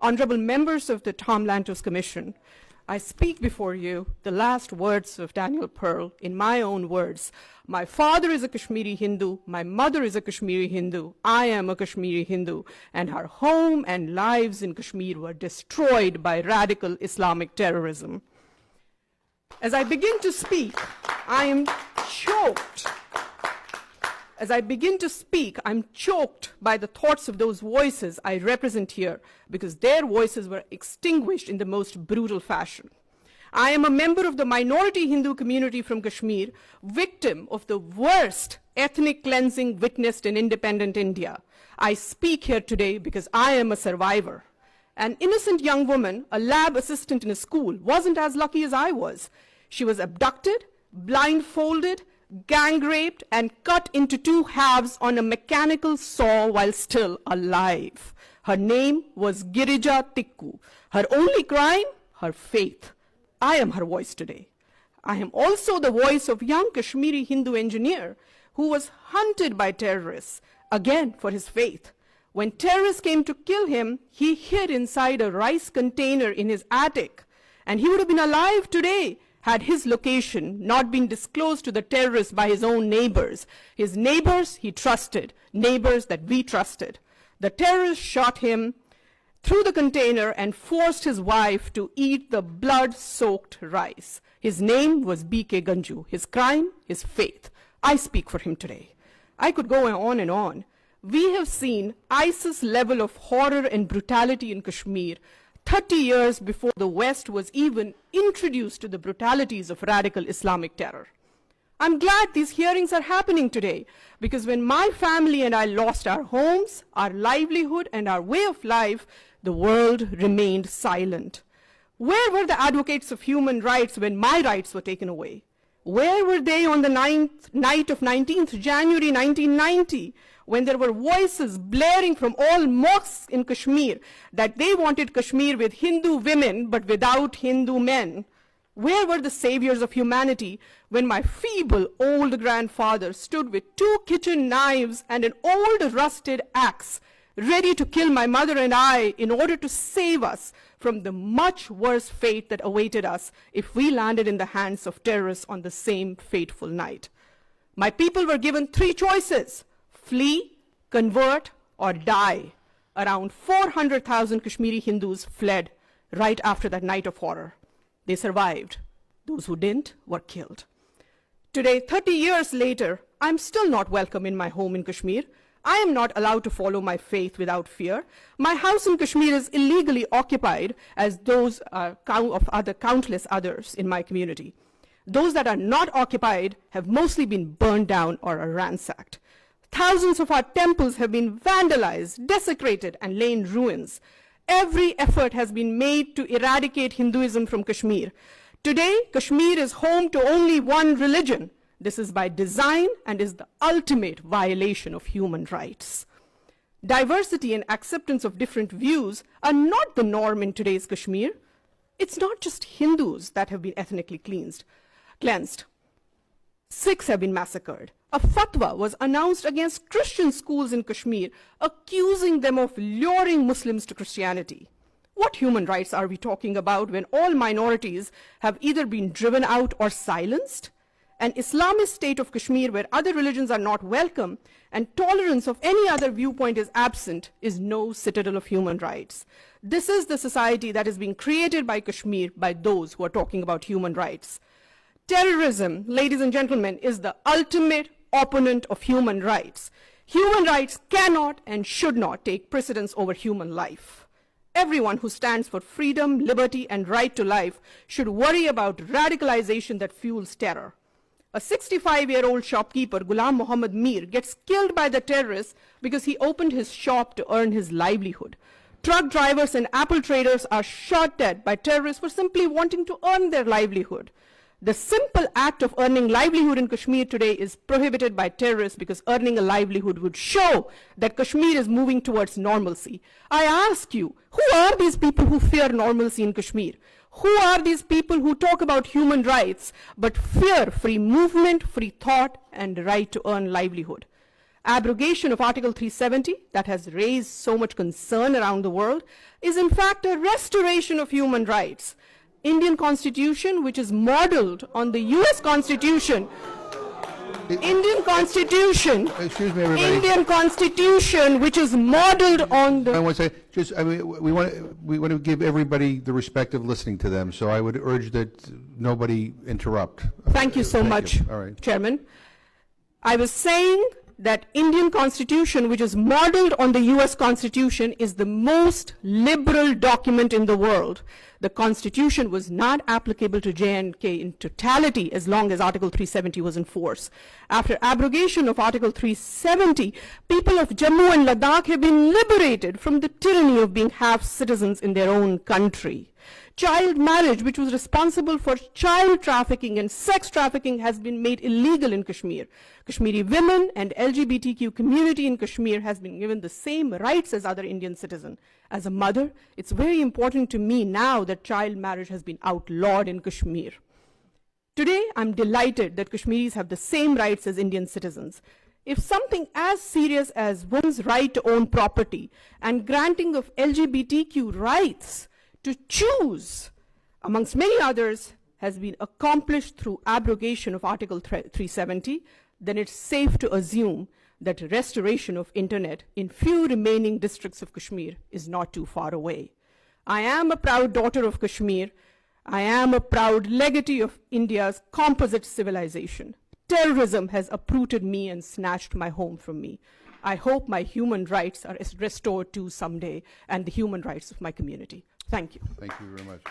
honorable members of the Tom Lantos Commission, I speak before you the last words of Daniel Pearl in my own words. My father is a Kashmiri Hindu, my mother is a Kashmiri Hindu, I am a Kashmiri Hindu, and our home and lives in Kashmir were destroyed by radical Islamic terrorism. As I begin to speak, I am choked. As I begin to speak, I'm choked by the thoughts of those voices I represent here, because their voices were extinguished in the most brutal fashion. I am a member of the minority Hindu community from Kashmir, victim of the worst ethnic cleansing witnessed in independent India. I speak here today because I am a survivor. An innocent young woman, a lab assistant in a school, wasn't as lucky as I was. She was abducted, blindfolded, gang raped, and cut into two halves on a mechanical saw while still alive. Her name was Girija Tikku. Her only crime, her faith. I am her voice today. I am also the voice of young Kashmiri Hindu engineer who was hunted by terrorists, again for his faith. When terrorists came to kill him, he hid inside a rice container in his attic, and he would have been alive today had his location not been disclosed to the terrorists by his own neighbors. His neighbors he trusted, neighbors that we trusted. The terrorists shot him through the container and forced his wife to eat the blood-soaked rice. His name was B.K. Ganju. His crime, his faith. I speak for him today. I could go on and on. We have seen ISIS level of horror and brutality in Kashmir 30 years before the West was even introduced to the brutalities of radical Islamic terror. I'm glad these hearings are happening today, because when my family and I lost our homes, our livelihood, and our way of life, the world remained silent. Where were the advocates of human rights when my rights were taken away? Where were they on the night of 19th January 1990, when there were voices blaring from all mosques in Kashmir that they wanted Kashmir with Hindu women but without Hindu men? Where were the saviors of humanity when my feeble old grandfather stood with 2 kitchen knives and an old rusted axe, ready to kill my mother and I in order to save us from the much worse fate that awaited us if we landed in the hands of terrorists on the same fateful night? My people were given 3 choices: flee, convert, or die. Around 400,000 Kashmiri Hindus fled right after that night of horror. They survived. Those who didn't were killed. Today, 30 years later, I'm still not welcome in my home in Kashmir. I am not allowed to follow my faith without fear. My house in Kashmir is illegally occupied, as those of countless others in my community. Those that are not occupied have mostly been burned down or are ransacked. Thousands of our temples have been vandalized, desecrated, and lay in ruins. Every effort has been made to eradicate Hinduism from Kashmir. Today, Kashmir is home to only one religion. This is by design and is the ultimate violation of human rights. Diversity and acceptance of different views are not the norm in today's Kashmir. It's not just Hindus that have been ethnically cleansed. Sikhs have been massacred. A fatwa was announced against Christian schools in Kashmir, accusing them of luring Muslims to Christianity. What human rights are we talking about when all minorities have either been driven out or silenced? An Islamist state of Kashmir where other religions are not welcome and tolerance of any other viewpoint is absent is no citadel of human rights. This is the society that is being created by Kashmir by those who are talking about human rights. Terrorism, ladies and gentlemen, is the ultimate opponent of human rights. Human rights cannot and should not take precedence over human life. Everyone who stands for freedom, liberty, and right to life should worry about radicalization that fuels terror. A 65-year-old shopkeeper, Ghulam Muhammad Mir, gets killed by the terrorists because he opened his shop to earn his livelihood. Truck drivers and apple traders are shot dead by terrorists for simply wanting to earn their livelihood. The simple act of earning livelihood in Kashmir today is prohibited by terrorists because earning a livelihood would show that Kashmir is moving towards normalcy. I ask you, who are these people who fear normalcy in Kashmir? Who are these people who talk about human rights but fear free movement, free thought, and the right to earn livelihood? abrogation of Article 370 that has raised so much concern around the world is in fact a restoration of human rights. Indian Constitution, which is modeled on the US Constitution, Indian Constitution, excuse me, everybody. Indian Constitution, which is modeled on I the... want to say, just, I mean, we want to give everybody the respect of listening to them, so I would urge that nobody interrupt. Thank you so much, All right. Chairman. I was saying that Indian Constitution, which is modeled on the US Constitution, is the most liberal document in the world. The Constitution was not applicable to J&K in totality as long as Article 370 was in force. After abrogation of Article 370, people of Jammu and Ladakh have been liberated from the tyranny of being half citizens in their own country. Child marriage, which was responsible for child trafficking and sex trafficking, has been made illegal in Kashmir. Kashmiri women and LGBTQ community in Kashmir has been given the same rights as other Indian citizens. As a mother, it's very important to me now that child marriage has been outlawed in Kashmir. Today, I'm delighted that Kashmiris have the same rights as Indian citizens. If something as serious as one's right to own property and granting of LGBTQ rights to choose, amongst many others, has been accomplished through abrogation of Article 370, then it's safe to assume that restoration of internet in few remaining districts of Kashmir is not too far away. I am a proud daughter of Kashmir. I am a proud legatee of India's composite civilization. Terrorism has uprooted me and snatched my home from me. I hope my human rights are restored too someday, and the human rights of my community. Thank you. Thank you very much.